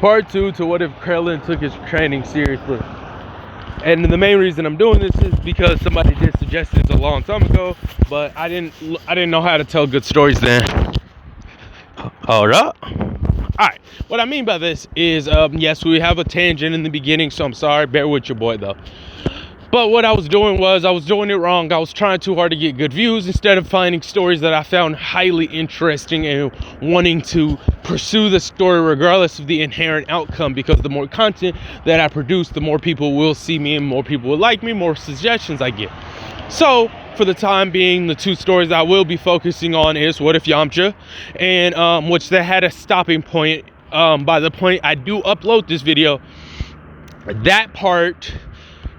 Part 2 to what if Krillin took his training seriously. And the main reason I'm doing this is because somebody did suggest this a long time ago, but I didn't know how to tell good stories then. Hold up. Alright, what I mean by this is, yes, we have a tangent in the beginning, so I'm sorry, bear with your boy though. But what I was doing it wrong. I was trying too hard to get good views instead of finding stories that I found highly interesting and wanting to pursue the story regardless of the inherent outcome, because the more content that I produce, the more people will see me and more people will like me, more suggestions I get. So for the time being, the two stories I will be focusing on is What If Yamcha, and which they had a stopping point by the point I do upload this video. That part,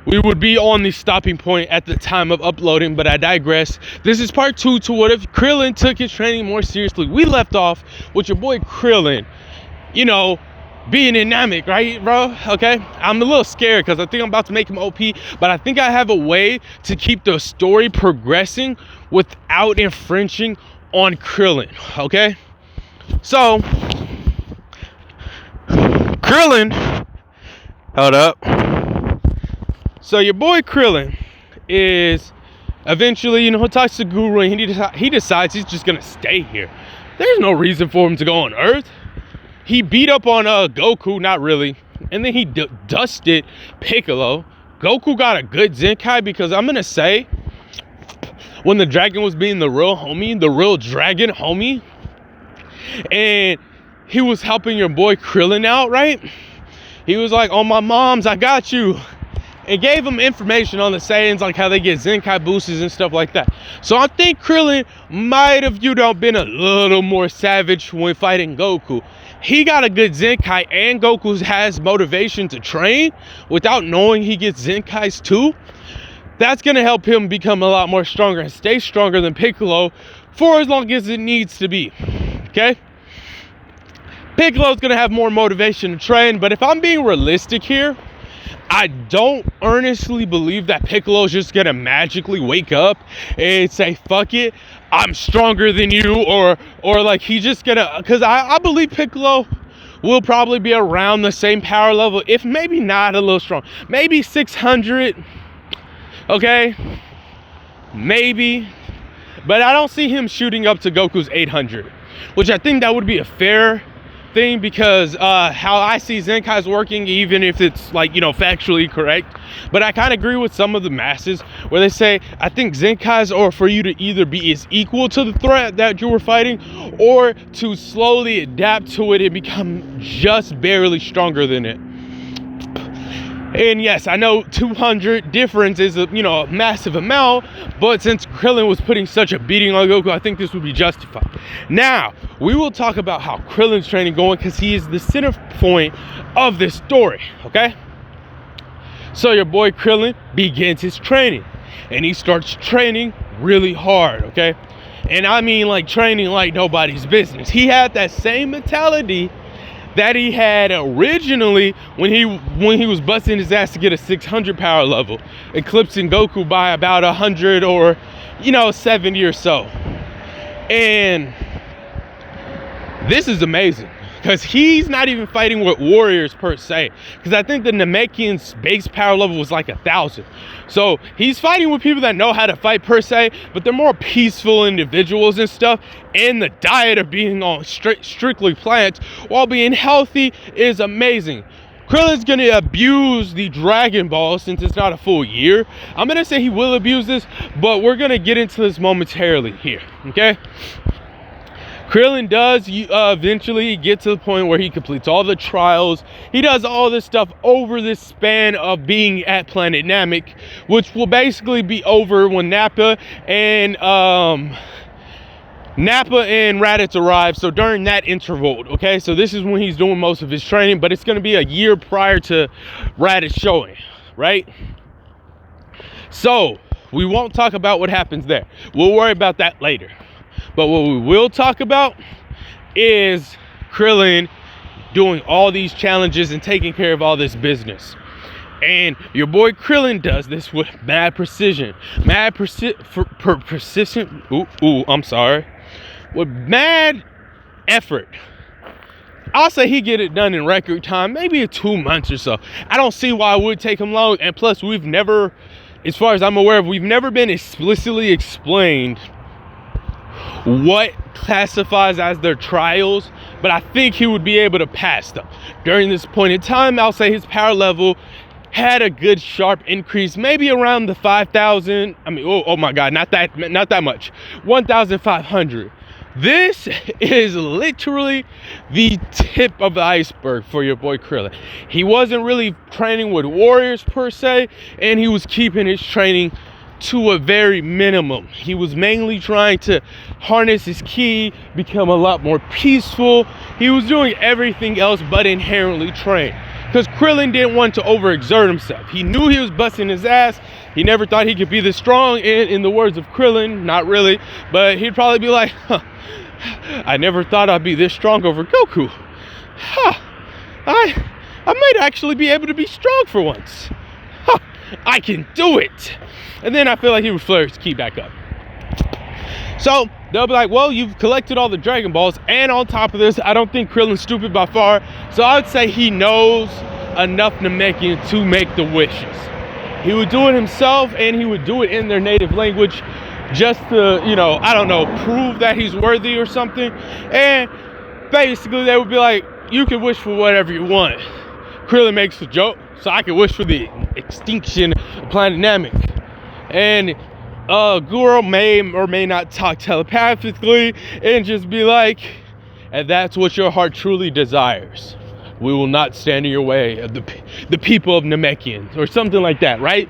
we would be on the stopping point at the time of uploading, but I digress. This is part 2 to what if Krillin took his training more seriously. We left off with your boy Krillin, you know, being in Namek, right, bro? Okay, I'm a little scared because I think I'm about to make him OP, but I think I have a way to keep the story progressing without infringing on Krillin, okay? So, Krillin, hold up. So your boy Krillin is eventually, you know, he talks to Guru and he decides he's just gonna stay here. There's no reason for him to go on Earth. He beat up on Goku, not really, and then he dusted Piccolo. Goku got a good Zenkai because I'm gonna say, when the dragon was being the real homie, the real dragon homie, and he was helping your boy Krillin out, right? He was like, "On my moms, I got you." And gave him information on the Saiyans, like how they get Zenkai boosts and stuff like that. So I think Krillin might have, you know, been a little more savage when fighting Goku. He got a good Zenkai, and Goku has motivation to train without knowing he gets Zenkais too. That's gonna help him become a lot more stronger and stay stronger than Piccolo for as long as it needs to be, okay? Piccolo's gonna have more motivation to train, but if I'm being realistic here, I don't earnestly believe that Piccolo's just gonna magically wake up and say, "Fuck it, I'm stronger than you," or like he's just gonna, because I believe Piccolo will probably be around the same power level, if maybe not a little strong, maybe 600, okay, maybe, but I don't see him shooting up to Goku's 800, which I think that would be a fair thing, because how I see Zenkai's working, even if it's like, you know, factually correct, but I kind of agree with some of the masses where they say, I think Zenkai's are for you to either be as equal to the threat that you were fighting, or to slowly adapt to it and become just barely stronger than it. And yes, I know 200 difference is a, you know, a massive amount, but since Krillin was putting such a beating on Goku, I think this would be justified. Now, we will talk about how Krillin's training going, because he is the center point of this story, okay? So your boy Krillin begins his training, and he starts training really hard, okay? And I mean like training like nobody's business. He had that same mentality that he had originally when he was busting his ass to get a 600 power level, eclipsing Goku by about 100 or, you know, 70 or so. And this is amazing, because he's not even fighting with warriors per se, because I think the Namekian's base power level was like 1,000. So he's fighting with people that know how to fight per se, but they're more peaceful individuals and stuff, and the diet of being on strictly plants while being healthy is amazing. Krillin's gonna abuse the Dragon Ball since it's not a full year. I'm gonna say he will abuse this, but we're gonna get into this momentarily here, okay? Krillin does eventually get to the point where he completes all the trials. He does all this stuff over this span of being at Planet Namek, which will basically be over when Nappa and Raditz arrive. So during that interval, okay? So this is when he's doing most of his training, but it's going to be a year prior to Raditz showing, right? So we won't talk about what happens there. We'll worry about that later. But what we will talk about is Krillin doing all these challenges and taking care of all this business. And your boy Krillin does this with mad precision. With mad effort. I'll say he get it done in record time, maybe in 2 months or so. I don't see why it would take him long. And plus, we've never, as far as I'm aware of, we've never been explicitly explained what classifies as their trials, but I think he would be able to pass them. During this point in time, I'll say his power level had a good sharp increase, maybe around the 5,000. I mean, oh my God, not that much. 1,500. This is literally the tip of the iceberg for your boy Krillin. He wasn't really training with warriors per se, and he was keeping his training to a very minimum. He was mainly trying to harness his ki, become a lot more peaceful. He was doing everything else but inherently train, because Krillin didn't want to overexert himself. He knew he was busting his ass. He never thought he could be this strong, and in the words of Krillin, not really, but he'd probably be like, I never thought I'd be this strong over Goku. I might actually be able to be strong for once. I can do it. And then I feel like he would flare his ki back up. So they'll be like, well, you've collected all the Dragon Balls, and on top of this, I don't think Krillin's stupid by far. So I would say he knows enough Namekian to make the wishes. He would do it himself, and he would do it in their native language, just to, you know, I don't know, prove that he's worthy or something. And basically they would be like, you can wish for whatever you want. Krillin makes a joke, so I can wish for the extinction of planet Namek. And Guru may or may not talk telepathically and just be like, and that's what your heart truly desires. We will not stand in your way of the people of Namekian, or something like that, right?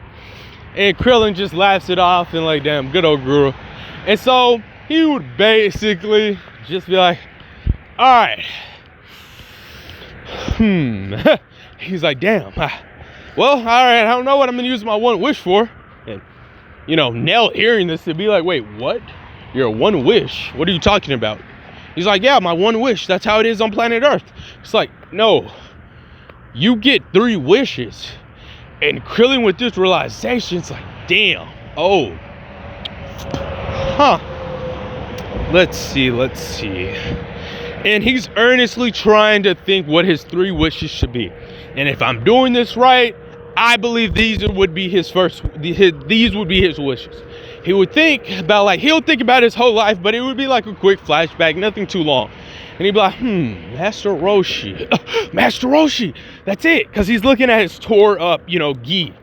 And Krillin just laughs it off and like, damn, good old Guru. And so he would basically just be like, all right. He's like, damn. Well, all right, I don't know what I'm gonna use my one wish for. And, you know, Nell hearing this, to be like, wait, what? Your one wish? What are you talking about? He's like, yeah, my one wish. That's how it is on planet Earth. It's like, no, you get 3 wishes. And Krillin, with this realization, it's like, damn, oh, let's see. And he's earnestly trying to think what his 3 wishes should be. And if I'm doing this right, I believe these would be his these would be his wishes. He would think about, like, he'll think about his whole life, but it would be like a quick flashback, nothing too long. And he'd be like, Master Roshi. Master Roshi, that's it. Because he's looking at his tore up, you know, gi.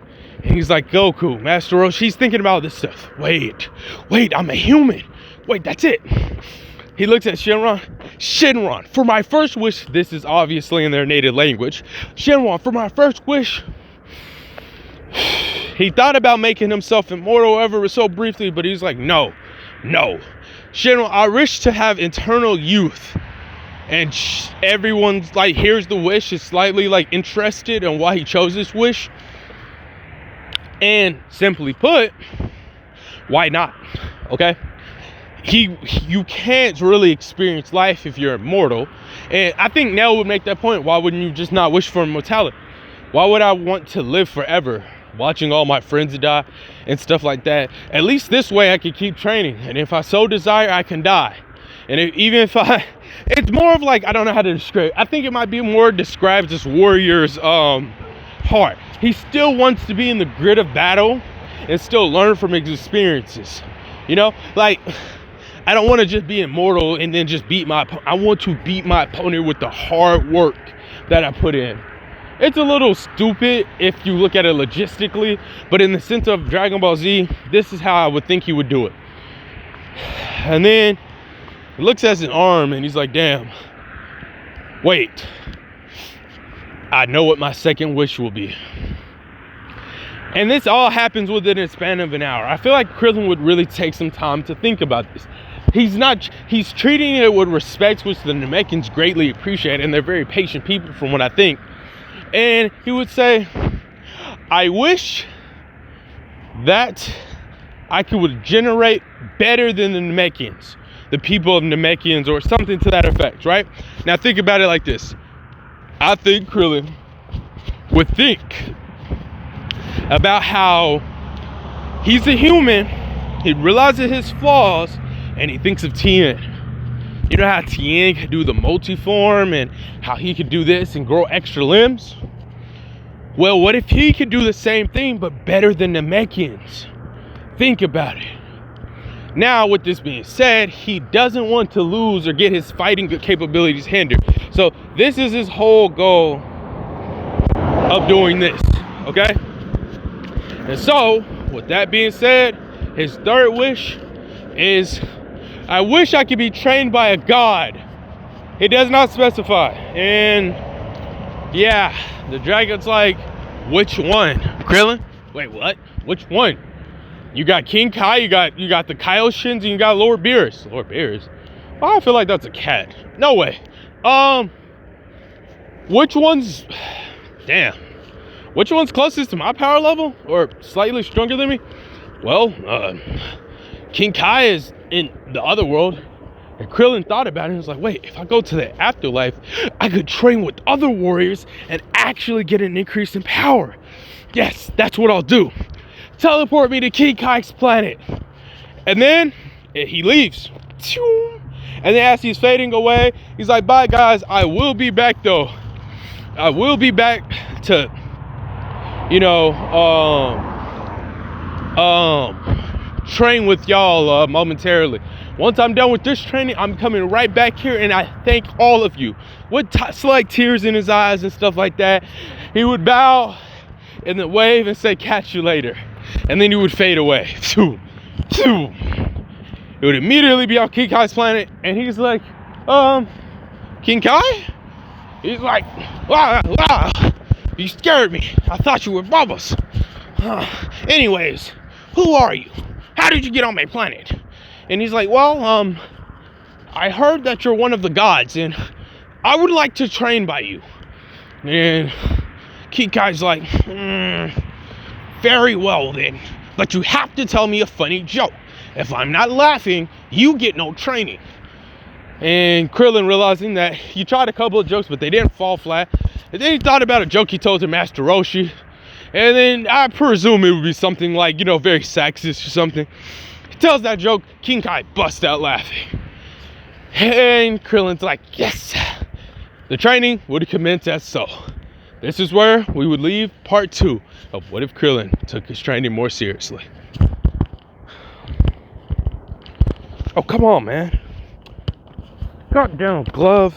And he's like, Goku, Master Roshi. He's thinking about this stuff. Wait, I'm a human. Wait, that's it. He looks at Shenron, for my first wish, this is obviously in their native language. Shenron, for my first wish. He thought about making himself immortal ever so briefly, but he's like, no. Shenron, I wish to have eternal youth. And everyone's like, here's the wish, is slightly like interested in why he chose this wish. And simply put, why not? Okay? You can't really experience life if you're immortal. And I think Nell would make that point. Why wouldn't you just not wish for immortality? Why would I want to live forever, watching all my friends die and stuff like that? At least this way I can keep training. And if I so desire, I can die. And it's more of like, I don't know how to describe it. I think it might be more described as warrior's heart. He still wants to be in the grit of battle and still learn from his experiences. You know, like, I don't want to just be immortal and then just beat my opponent. I want to beat my opponent with the hard work that I put in. It's a little stupid if you look at it logistically, but in the sense of Dragon Ball Z, this is how I would think he would do it. And then he looks at his arm and he's like, damn, wait, I know what my second wish will be. And this all happens within a span of an hour. I feel like Krillin would really take some time to think about this. He's treating it with respect, which the Namekians greatly appreciate, and they're very patient people from what I think. And he would say, I wish that I could generate better than the Namekians, the people of Namekians, or something to that effect, right? Now think about it like this. I think Krillin would think about how he's a human, he realizes his flaws, and he thinks of Tien. You know how Tien could do the multiform and how he could do this and grow extra limbs? Well, what if he could do the same thing but better than the Namekians? Think about it. Now, with this being said, he doesn't want to lose or get his fighting capabilities hindered. So this is his whole goal of doing this, okay? And so, with that being said, his third wish is, I wish I could be trained by a god. It does not specify. And yeah, the dragon's like, which one? Krillin? Wait, what? Which one? You got King Kai, you got the Kaioshins, and you got Lord Beerus. Lord Beerus? Oh, I feel like that's a cat. No way. Which one's, damn. Which one's closest to my power level or slightly stronger than me? Well, King Kai is in the other world. And Krillin thought about it and was like, wait, if I go to the afterlife, I could train with other warriors and actually get an increase in power. Yes, that's what I'll do. Teleport me to King Kai's planet. And then he leaves. And then as he's fading away, he's like, bye guys, I will be back though. I will be back to, train with y'all momentarily. Once I'm done with this training, I'm coming right back here, and I thank all of you. With slight tears in his eyes and stuff like that, he would bow and then wave and say, catch you later. And then he would fade away. It would immediately be on King Kai's planet, and he's like, King Kai? He's like, wow, you scared me. I thought you were bubbles. Anyways, who are you? How did you get on my planet? And he's like, well, I heard that you're one of the gods, and I would like to train by you. And King Kai's like, very well then, but you have to tell me a funny joke. If I'm not laughing, you get no training. And Krillin, realizing that he tried a couple of jokes, but they didn't fall flat. And then he thought about a joke he told to Master Roshi. And then I presume it would be something like, very sexist or something. He tells that joke, King Kai busts out laughing. And Krillin's like, yes! The training would commence as so. This is where we would leave part 2 of what if Krillin took his training more seriously. Oh, come on, man. Goddamn glove.